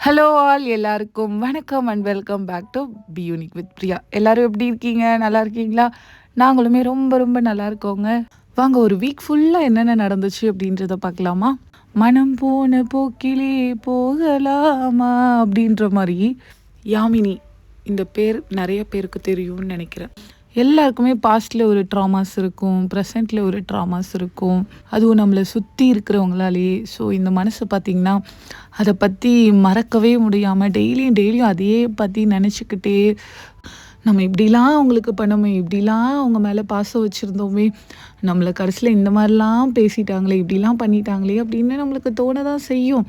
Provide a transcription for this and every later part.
Hello all எல்லாருக்கும் வணக்கம் and welcome back to be unique with Priya. எல்லாரும் எப்படி இருக்கீங்க? நல்லா இருக்கீங்களா? நாங்களுமே ரொம்ப ரொம்ப நல்லா இருக்கோங்க. வாங்க ஒரு வீக் ஃபுல்லாக என்னென்ன நடந்துச்சு அப்படின்றத பார்க்கலாமா? மனம் போன போக்கிலே போகலாமா அப்படின்ற மாதிரி யாமினி இந்த பேர் நிறைய பேருக்கு தெரியும்னு நினைக்கிறேன். எல்லாருக்குமே பாஸ்ட்டில் ஒரு ட்ராமாஸ் இருக்கும், ப்ரெசண்ட்டில் ஒரு ட்ராமாஸ் இருக்கும், அதுவும் நம்மளை சுற்றி இருக்கிறவங்களாலேயே. ஸோ இந்த மனசு பார்த்திங்கன்னா அதை பற்றி மறக்கவே முடியாமல் டெய்லியும் அதையே பற்றி நினச்சிக்கிட்டே நம்ம இப்படிலாம் அவங்களுக்கு பண்ணோமே, இப்படிலாம் அவங்க மேலே பாசம் வச்சுருந்தோமே, நம்மளை கடைசியில் இந்த மாதிரிலாம் பேசிட்டாங்களே, இப்படிலாம் பண்ணிட்டாங்களே அப்படின்னு நம்மளுக்கு தோண தான் செய்யும்.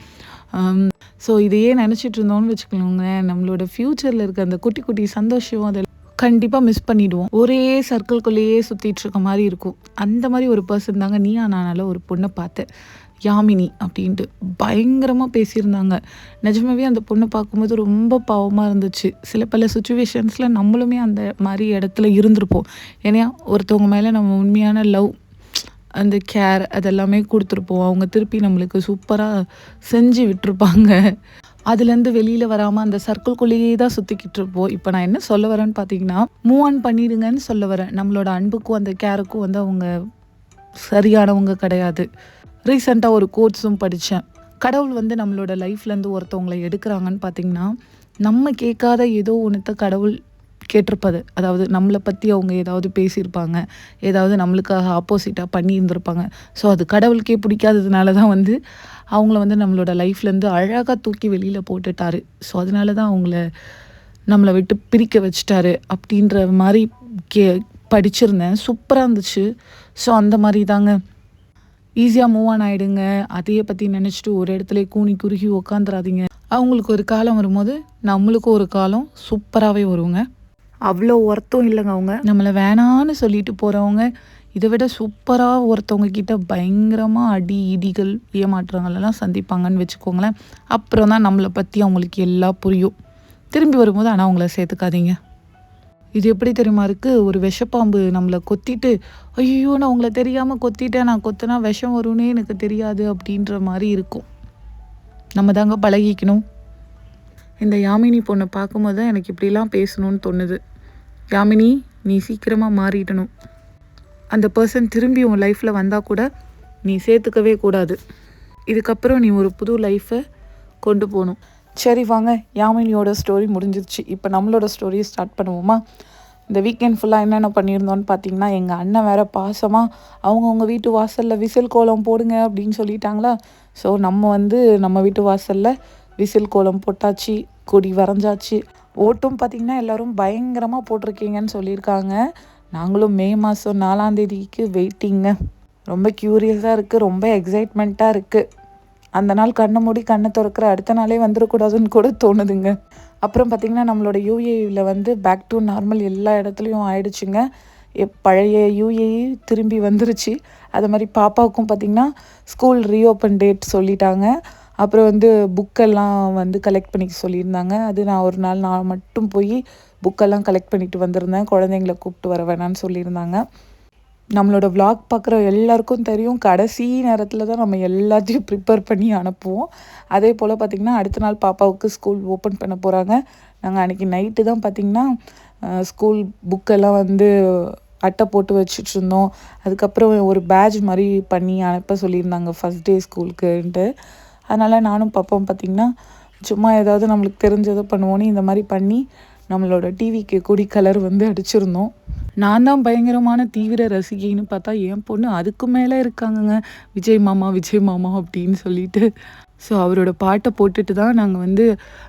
ஸோ இதையே நினச்சிட்டு இருந்தோம்னு வச்சுக்கோங்க, நம்மளோட ஃப்யூச்சரில் இருக்க அந்த குட்டி குட்டி சந்தோஷம் அதை கண்டிப்பாக மிஸ் பண்ணிவிடுவோம். ஒரே சர்க்கிள்குள்ளேயே சுற்றிட்டு இருக்க மாதிரி இருக்கும். அந்த மாதிரி ஒரு பர்சன் தாங்க நீயா நானால ஒரு பொண்ணை பார்த்தேன், யாமினி அப்படின்ட்டு. பயங்கரமாக பேசியிருந்தாங்க. நிஜமாவே அந்த பொண்ணை பார்க்கும்போது ரொம்ப பாவமாக இருந்துச்சு. பல சுச்சுவேஷன்ஸில் நம்மளுமே அந்த மாதிரி இடத்துல இருந்திருப்போம். ஏன்னா ஒருத்தவங்க மேலே நம்ம உண்மையான லவ், அந்த கேர் அதெல்லாமே கொடுத்துருப்போம். அவங்க திருப்பி நம்மளுக்கு சூப்பராக செஞ்சு விட்டுருப்பாங்க. அதுலேருந்து வெளியில் வராமல் அந்த சர்க்கிள்குள்ளேயே தான் சுற்றிக்கிட்டு இருப்போம். இப்போ நான் என்ன சொல்ல வரேன்னு பார்த்தீங்கன்னா, மூவ் ஆன் பண்ணிடுங்கன்னு சொல்ல வரேன். நம்மளோட அன்புக்கும் அந்த கேருக்கும் வந்து அவங்க சரியானவங்க கிடையாது. ரீசெண்டாக ஒரு கோட்ஸும் படித்தேன். கடவுள் வந்து நம்மளோட லைஃப்லேருந்து ஒருத்தவங்களை எடுக்கிறாங்கன்னு பார்த்தீங்கன்னா, நம்ம கேட்காத ஏதோ ஒன்றத்தை கடவுள் கேட்டிருப்பது. அதாவது நம்மளை பற்றி அவங்க ஏதாவது பேசியிருப்பாங்க, ஏதாவது நம்மளுக்காக ஆப்போசிட்டாக பண்ணியிருந்திருப்பாங்க. ஸோ அது கடவுளுக்கே பிடிக்காததுனால தான் வந்து அவங்கள வந்து நம்மளோட லைஃப்லேருந்து அழகாக தூக்கி வெளியில் போட்டுட்டாரு. ஸோ அதனால தான் நம்மளை விட்டு பிரிக்க வச்சிட்டாரு அப்படின்ற மாதிரி படிச்சிருந்தேன். சூப்பராக இருந்துச்சு. ஸோ அந்த மாதிரி தாங்க, ஈஸியாக மூவ் ஆன் ஆகிடுங்க. அதையே பற்றி நினச்சிட்டு ஒரு இடத்துல கூனி குறுகி உக்காந்துடாதீங்க. அவங்களுக்கு ஒரு காலம் வரும்போது நம்மளுக்கும் ஒரு காலம் சூப்பராகவே வருங்க. அவ்வளோ ஒர்த்தும் இல்லைங்க. அவங்க நம்மளை வேணான்னு சொல்லிட்டு போகிறவங்க இதை விட சூப்பராக ஒருத்தவங்க கிட்ட பயங்கரமாக அடி இடிகள் ஏமாற்றங்களெல்லாம் சந்திப்பாங்கன்னு வச்சுக்கோங்களேன். அப்புறம் தான் நம்மளை பற்றி அவங்களுக்கு எல்லாம் புரியும். திரும்பி வரும்போது ஆனால் அவங்கள சேர்த்துக்காதீங்க. இது எப்படி தெரியுமா இருக்குது? ஒரு விஷப்பாம்பு நம்மளை கொத்திட்டு, ஐயோ நான் உங்களை தெரியாமல் கொத்திட்டேன், நான் கொத்தினா விஷம் வரும்னே எனக்கு தெரியாது அப்படின்ற மாதிரி இருக்கும். நம்ம தாங்க பழகிக்கணும். இந்த யாமினி பொண்ணை பார்க்கும்போது தான் எனக்கு இப்படிலாம் பேசணும்னு தோணுது. யாமினி, நீ சீக்கிரமாக மாறிடணும். அந்த பர்சன் திரும்பி உன் லைஃப்பில் வந்தால் கூட நீ சேர்த்துக்கவே கூடாது. இதுக்கப்புறம் நீ ஒரு புது லைஃப்பை கொண்டு போகணும். சரி வாங்க, யாமினியோட ஸ்டோரி முடிஞ்சிருச்சு. இப்போ நம்மளோட ஸ்டோரியை ஸ்டார்ட் பண்ணுவோமா? இந்த வீக்கெண்ட் ஃபுல்லாக என்னென்ன பண்ணியிருந்தோன்னு பார்த்தீங்கன்னா, எங்கள் அண்ணன் வேறு பாசமாக அவங்கவுங்க வீட்டு வாசலில் விசில் கோலம் போடுங்க அப்படின்னு சொல்லிட்டாங்களா. ஸோ நம்ம வீட்டு வாசலில் விசில் கோலம் போட்டாச்சு, கொடி வரைஞ்சாச்சு. ஓட்டும் பார்த்திங்கன்னா எல்லோரும் பயங்கரமாக போட்டிருக்கீங்கன்னு சொல்லியிருக்காங்க. நாங்களும் மே மாதம் 4ஆம் தேதிக்கு வெயிட்டிங்க. ரொம்ப க்யூரியஸாக இருக்குது, ரொம்ப எக்ஸைட்மெண்ட்டாக இருக்குது. அந்த நாள் கண்ணை மூடி கண்ணை திறக்கிற அடுத்த நாளே வந்துடக்கூடாதுன்னு கூட தோணுதுங்க. அப்புறம் பார்த்திங்கன்னா நம்மளோட யூஏஇயில் வந்து பேக் டு நார்மல் எல்லா இடத்துலையும் ஆயிடுச்சுங்க. பழைய யூஏஇ திரும்பி வந்துருச்சு. அது மாதிரி பாப்பாவுக்கும் பார்த்திங்கன்னா ஸ்கூல் ரீஓப்பன் டேட் சொல்லிட்டாங்க. அப்புறம் வந்து புக்கெல்லாம் வந்து கலெக்ட் பண்ணிக்க சொல்லியிருந்தாங்க. அது நான் மட்டும் போய் புக்கெல்லாம் கலெக்ட் பண்ணிட்டு வந்திருந்தேன். குழந்தைங்கள கூப்பிட்டு வர வேணான்னு சொல்லியிருந்தாங்க. நம்மளோட விளாக் பார்க்குற எல்லாருக்கும் தெரியும், கடைசி நேரத்தில் தான் நம்ம எல்லாத்தையும் ப்ரிப்பேர் பண்ணி அனுப்புவோம். அதே போல் பார்த்திங்கன்னா அடுத்த நாள் பாப்பாவுக்கு ஸ்கூல் ஓப்பன் பண்ண போகிறாங்க. நாங்கள் அன்றைக்கி நைட்டு தான் பார்த்திங்கன்னா ஸ்கூல் புக்கெல்லாம் வந்து அட்டை போட்டு வச்சுட்ருந்தோம். அதுக்கப்புறம் ஒரு பேட்ச் மாதிரி பண்ணி அனுப்ப சொல்லியிருந்தாங்க ஃபஸ்ட் டே ஸ்கூலுக்குன்ட்டு. அதனால் நானும் பாப்பாவும் பார்த்திங்கன்னா சும்மா ஏதாவது நம்மளுக்கு தெரிஞ்சதை பண்ணுவோன்னு இந்த மாதிரி பண்ணி நம்மளோட டிவிக்கு கொடி கலர் வந்து அடிச்சிருந்தோம். நான் தான் பயங்கரமான தீவிர ரசிகைன்னு பார்த்தா என் பொண்ணு அதுக்கு மேலே இருக்காங்கங்க. விஜய் மாமா அப்படின்னு சொல்லிட்டு. ஸோ அவரோட பாட்டை போட்டுட்டு தான் நாங்கள் வந்து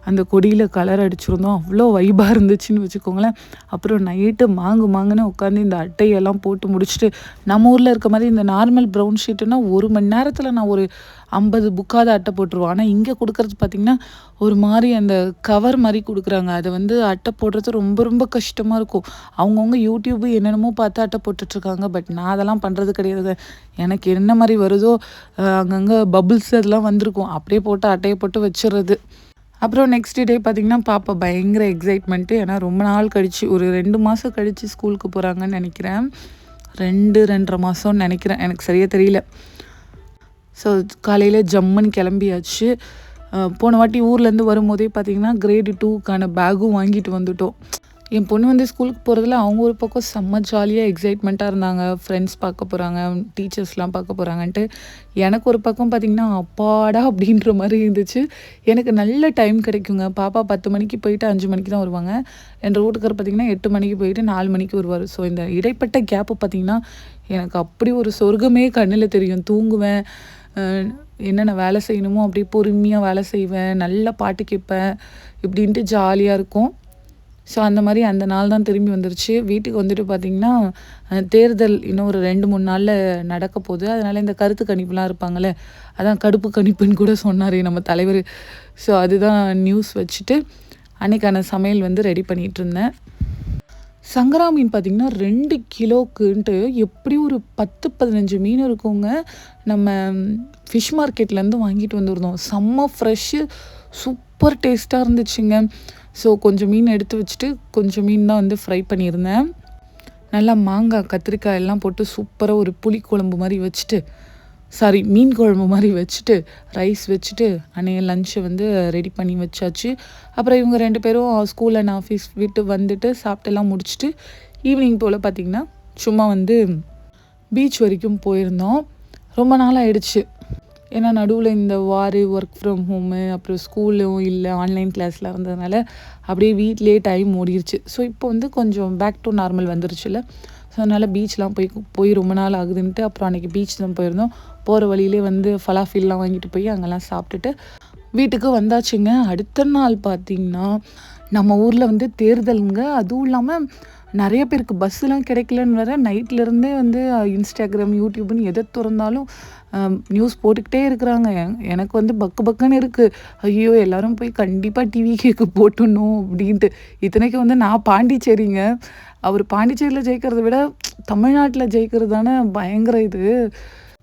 அந்த கொடியில் கலர் அடிச்சிருந்தோம். அவ்வளோ வைபாக இருந்துச்சுன்னு வச்சுக்கோங்களேன். அப்புறம் நைட்டு மாங்குன்னு உட்காந்து இந்த அட்டையெல்லாம் போட்டு முடிச்சுட்டு, நம்ம ஊரில் இருக்க மாதிரி இந்த நார்மல் ப்ரௌன் ஷீட்டுன்னா 1 மணி நேரத்தில் நான் ஒரு 50 புக்காத அட்டை போட்டுருவோம். ஆனால் இங்கே கொடுக்குறது பார்த்திங்கன்னா ஒரு மாதிரி அந்த கவர் மாதிரி கொடுக்குறாங்க. அதை வந்து அட்டை போடுறது ரொம்ப ரொம்ப கஷ்டமாக இருக்கும். அவங்கவுங்க யூடியூப்பு என்னென்னமோ பார்த்து அட்டை போட்டுட்ருக்காங்க. பட் நான் அதெல்லாம் பண்ணுறது கிடையாது. எனக்கு என்ன மாதிரி வருதோ அங்கங்கே பபுள்ஸ் அதெல்லாம் வந்திருக்கும், அப்படியே போட்டு அட்டையை போட்டு வச்சிடுறது. அப்புறம் நெக்ஸ்ட் டே பார்த்திங்கன்னா பாப்பா பயங்கர எக்ஸைட்மெண்ட்டு. ஏன்னா ரொம்ப நாள் கழித்து ஒரு 2 மாதம் கழித்து ஸ்கூலுக்கு போகிறாங்கன்னு நினைக்கிறேன். 2-2.5 மாதம்னு நினைக்கிறேன், எனக்கு சரியாக தெரியல. ஸோ காலையில் ஜம்முன்னு கிளம்பியாச்சு. போன வாட்டி ஊர்லேருந்து வரும்போதே பார்த்திங்கன்னா கிரேடு 2க்கான பேக்கும் வாங்கிட்டு வந்துட்டோம். என் பொண்ணு வந்து ஸ்கூலுக்கு போகிறதுல அவங்க ஒரு பக்கம் செம்ம ஜாலியாக எக்ஸைட்மெண்ட்டாக இருந்தாங்க. ஃப்ரெண்ட்ஸ் பார்க்க போகிறாங்க, டீச்சர்ஸ்லாம் பார்க்க போகிறாங்கன்ட்டு. எனக்கு ஒரு பக்கம் பார்த்திங்கன்னா அப்பாடா அப்படின்ற மாதிரி இருந்துச்சு. எனக்கு நல்ல டைம் கிடைக்குங்க. பாப்பா 10 மணிக்கு போயிட்டு 5 மணிக்கு தான் வருவாங்க. என் வீட்டுக்காரர் பார்த்திங்கன்னா 8 மணிக்கு போயிட்டு 4 மணிக்கு வருவார். ஸோ இந்த இடைப்பட்ட கேப்பு பார்த்திங்கன்னா எனக்கு அப்படி ஒரு சொர்க்கமே கண்ணில் தெரியும். தூங்குவேன், என்னென்ன வேலை செய்யணுமோ அப்படியே பொறுமையாக வேலை செய்வேன், நல்ல பாட்டு கேட்பேன், இப்படின்ட்டு ஜாலியாக இருக்கும். ஸோ அந்த மாதிரி அந்த நாள் தான் திரும்பி வந்துருச்சு. வீட்டுக்கு வந்துட்டு பார்த்திங்கன்னா தேர்தல் இன்னும் ஒரு 2-3 நாளில் நடக்க போகுது. அதனால் இந்த கருத்து கணிப்புலாம் இருப்பாங்களே, அதான் கடுப்பு கணிப்புன்னு கூட சொன்னார் நம்ம தலைவர். ஸோ அதுதான் நியூஸ் வச்சுட்டு அன்றைக்கான சமையல் வந்து ரெடி பண்ணிகிட்டு இருந்தேன். சங்கரா மீன் பார்த்திங்கன்னா 2 கிலோக்குன்ட்டு எப்படி ஒரு 10-15 மீன் இருக்குங்க. நம்ம ஃபிஷ் மார்க்கெட்லேருந்து வாங்கிட்டு வந்துருந்தோம். செம்ம ஃப்ரெஷ்ஷு, சூப்பர் டேஸ்ட்டாக இருந்துச்சுங்க. ஸோ கொஞ்சம் மீன் எடுத்து வச்சுட்டு கொஞ்சம் மீன் தான் வந்து ஃப்ரை பண்ணியிருந்தேன். நல்லா மாங்காய், கத்திரிக்காய் எல்லாம் போட்டு சூப்பராக ஒரு புளி குழம்பு மாதிரி வச்சுட்டு, மீன் குழம்பு மாதிரி வச்சுட்டு, ரைஸ் வச்சுட்டு அன்றைய லஞ்சை வந்து ரெடி பண்ணி வச்சாச்சு. அப்புறம் இவங்க 2 பேரும் ஸ்கூல் அண்ட் ஆஃபீஸ் விட்டு வந்துட்டு சாப்பிட்டெல்லாம் முடிச்சுட்டு ஈவினிங் போல் பார்த்திங்கன்னா சும்மா வந்து பீச் வரைக்கும் போயிருந்தோம். ரொம்ப நாள் ஆயிடுச்சு. ஏன்னா நடுவில் இந்த ஒர்க் ஃப்ரம் ஹோமு, அப்புறம் ஸ்கூலும் இல்லை, ஆன்லைன் கிளாஸில் இருந்ததுனால அப்படியே வீட்டிலே டைம் ஓடிடுச்சு. ஸோ இப்போ வந்து கொஞ்சம் பேக் டு நார்மல் வந்துருச்சுல்ல. ஸோ அதனால் பீச்லாம் போய் ரொம்ப நாள் ஆகுதுன்ட்டு அப்புறம் அன்றைக்கி பீச் தான் போயிருந்தோம். போகிற வழியிலே வந்து ஃபலாஃபில்லாம் வாங்கிட்டு போய் அங்கெல்லாம் சாப்பிட்டுட்டு வீட்டுக்கு வந்தாச்சுங்க. அடுத்த நாள் பார்த்திங்கன்னா நம்ம ஊரில் வந்து தேர்தலுங்க. அதுவும் இல்லாமல் நிறைய பேருக்கு பஸ்ஸுலாம் கிடைக்கலன்னு வேறு நைட்லேருந்தே வந்து இன்ஸ்டாகிராம், யூடியூப்னு எதை திறந்தாலும் நியூஸ் போட்டுக்கிட்டே இருக்கிறாங்க. எனக்கு வந்து பக்குன்னு இருக்குது. ஐயோ எல்லோரும் போய் கண்டிப்பாக டிவி கேக்கு போட்டுடணும் அப்படின்ட்டு. இத்தனைக்கு வந்து நான் பாண்டிச்சேரிங்க. அவர் பாண்டிச்சேரியில் ஜெயிக்கிறத விட தமிழ்நாட்டில் ஜெயிக்கிறது தானே பயங்கர இது.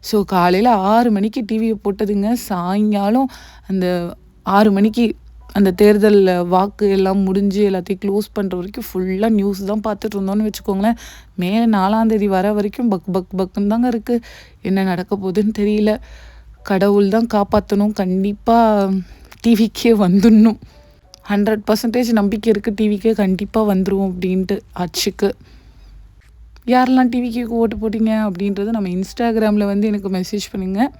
ஸோ காலையில் 6 மணிக்கு டிவியை போட்டதுங்க. சாயங்காலம் அந்த 6 மணிக்கு அந்த தேர்தல் வாக்கு எல்லாம் முடிஞ்சு எல்லாத்தையும் க்ளோஸ் பண்ணுற வரைக்கும் ஃபுல்லாக நியூஸ் தான் பார்த்துட்டு இருந்தோன்னு வச்சுக்கோங்களேன். மே 4ஆம் தேதி வர வரைக்கும் பக்குன்னு தாங்க இருக்குது. என்ன நடக்க போகுதுன்னு தெரியல. கடவுள் தான் காப்பாற்றணும். கண்டிப்பாக டிவிக்கே வந்துடணும். 100% நம்பிக்கை இருக்குது, டிவிக்கே கண்டிப்பாக வந்துடும் அப்படின்ட்டு. ஆட்சிக்கு யாரெல்லாம் டிவிக்கு ஓட்டு போட்டிங்க அப்படின்றது நம்ம இன்ஸ்டாகிராமில் வந்து எனக்கு மெசேஜ் பண்ணுங்கள்.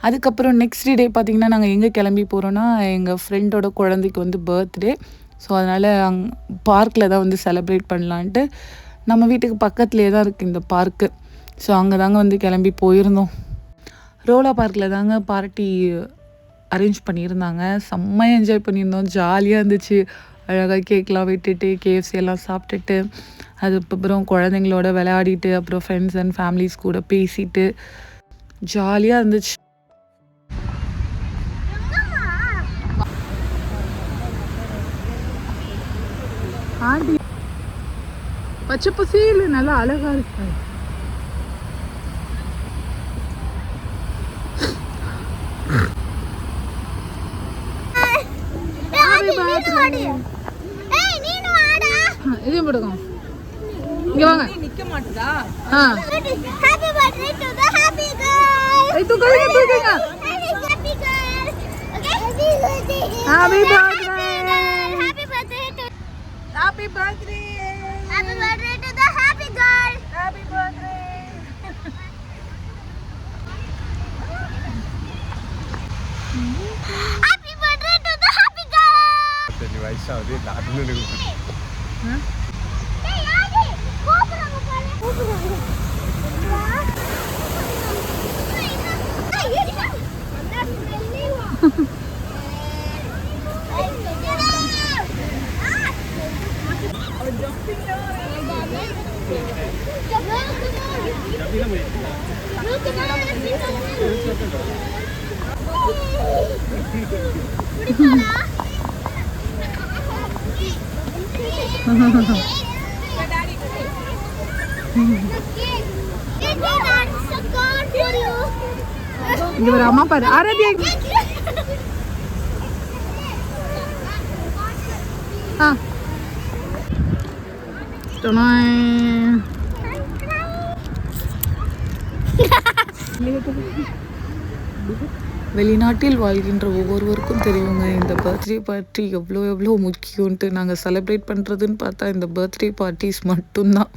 அதுக்கப்புறம் நெக்ஸ்ட் டே பார்த்திங்கன்னா நாங்கள் எங்கே கிளம்பி போகிறோன்னா, எங்கள் ஃப்ரெண்டோட குழந்தைக்கு வந்து பர்த்டே. ஸோ அதனால் பார்க்கில் தான் வந்து செலிப்ரேட் பண்ணலான்ட்டு, நம்ம வீட்டுக்கு பக்கத்துலேயே தான் இருக்குது இந்த பார்க்கு. ஸோ அங்கே தாங்க வந்து கிளம்பி போயிருந்தோம். ரோலா பார்க்கில் தாங்க பார்ட்டி அரேஞ்ச் பண்ணியிருந்தாங்க. செம்மையாக என்ஜாய் பண்ணியிருந்தோம். ஜாலியாக இருந்துச்சு. அழகாக கேக்லாம் வெட்டிட்டு, KFC எல்லாம் சாப்பிட்டுட்டு, அதுக்கப்புறம் குழந்தைங்களோட விளையாடிட்டு, அப்புறம் ஃப்ரெண்ட்ஸ் அண்ட் ஃபேமிலிஸ் கூட பேசிட்டு ஜாலியாக இருந்துச்சு. ஆண்டி பச்சை பசேல் நல்லா அழகா இருக்கு. இதையும் போடுங்க. இங்க வாங்க. நிக்க மாட்டதா? Happy birthday to the happy girl. ஐ தூக்குங்க. Happy girl. Okay. Happy birthday. Happy birthday to happy birthday. Happy birthday to the happy girl. Happy birthday. Happy birthday to the happy girl. சரி வயசாவது லாட்னு இருக்கு. இங்க வர அம்மா பாரு. ஆராத்யா வெளிநாட்டில் வாழ்கின்ற ஒவ்வொருவருக்கும் தெரியுங்க இந்த பர்த்டே பார்ட்டி எவ்வளோ எவ்வளோ முக்கியம்ன்ட்டு. நாங்கள் செலிப்ரேட் பண்ணுறதுன்னு பார்த்தா இந்த பர்த்டே பார்ட்டிஸ் மட்டும்தான்.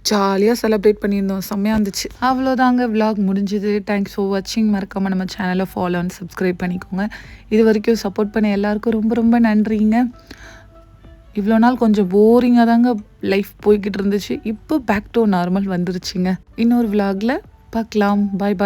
ஜாலியாக செலிப்ரேட் பண்ணியிருந்தோம். செம்மையாக இருந்துச்சு. அவ்வளோதாங்க, விலாக் முடிஞ்சுது. தேங்க்ஸ் ஃபார் வாட்சிங். மறக்காமல் நம்ம சேனலை ஃபாலோ அண்ட் சப்ஸ்கிரைப் பண்ணிக்கோங்க. இது வரைக்கும் சப்போர்ட் பண்ண எல்லாருக்கும் ரொம்ப ரொம்ப நன்றிங்க. இவ்வளோ நாள் கொஞ்சம் போரிங்காக தாங்க லைஃப் போய்கிட்டு இருந்துச்சு. இப்போ பேக் டு நார்மல் வந்துருச்சுங்க. இன்னொரு விலாகில் பார்க்கலாம். பாய் பாய்.